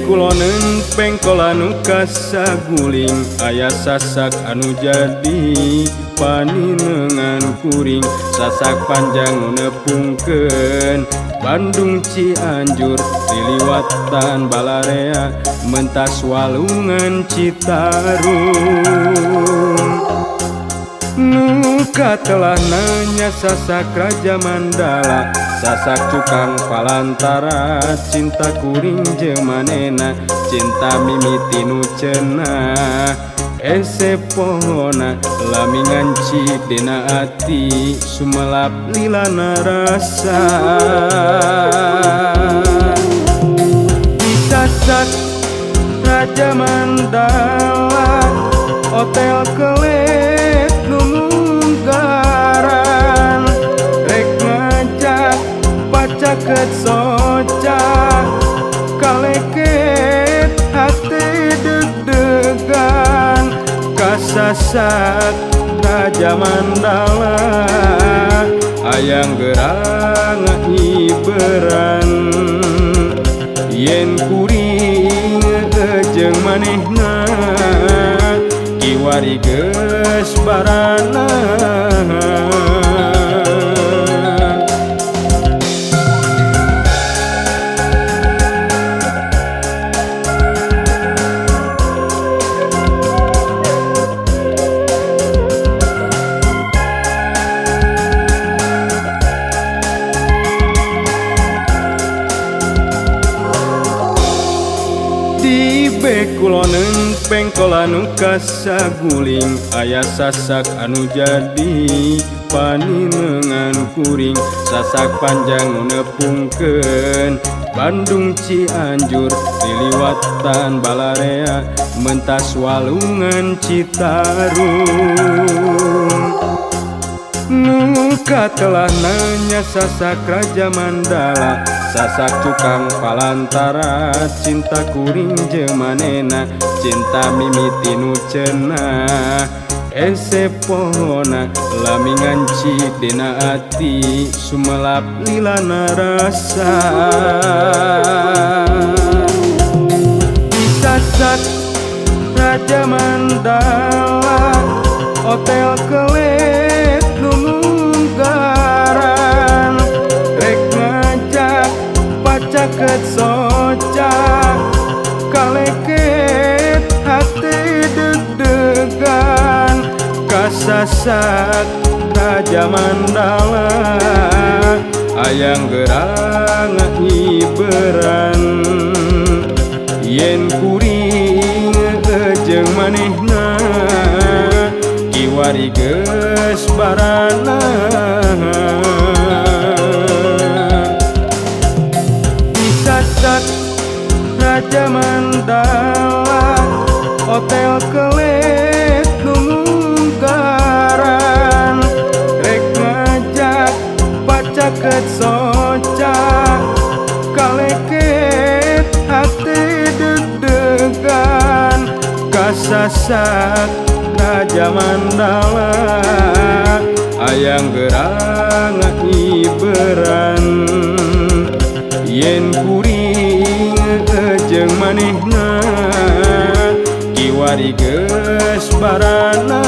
kulonen pengkol anu kasaguling aya sasak anu jadi paninengan kuring sasak panjang nu nepungkeun Bandung Cianjur liliwatan Balarea mentas Walungan Citarum nuka telah nanya sasak Raja Mandala sasak cukang Palantara cinta kuring jemanena cinta mimiti nu cenah ese pohona lamingan cik dina ati sumelap lilana rasa disasak Raja Mandala hotel kelet numunggaran rek ngajak pacaket soca kaleket hati deg-degan kasasak Raja Mandala ayang gerang hiberan yen kuring jeung manehna kiwari geus barana kulonen pengkol anu kasaguling aya sasak anu jadi paninengan kuring sasak panjang nu nepungkeun Bandung Cianjur liliwatan Balarea mentas Walungan Citarum nuka telah nanya sasak Raja Mandala sasak cukang Palantara cinta kuring jemanena cinta mimiti nu cenah ese pohona lamingan cik dina ati sumelap lilana rasa disasak Raja Mandala hotel kelet numunggaran rek ngajak pacaket soca kaleket hati deg-degan kasasak Raja Mandala ayang gerang hiberan yen kuring jeung manehna kiwari geus barana disasak Raja Mandala hotel kelet numunggaran rek ngajak pacaket soca kaleket hati deg-degan kasasak Raja Mandala ayang gerang hiberan yen kuring jeung manehna kiwari geus barana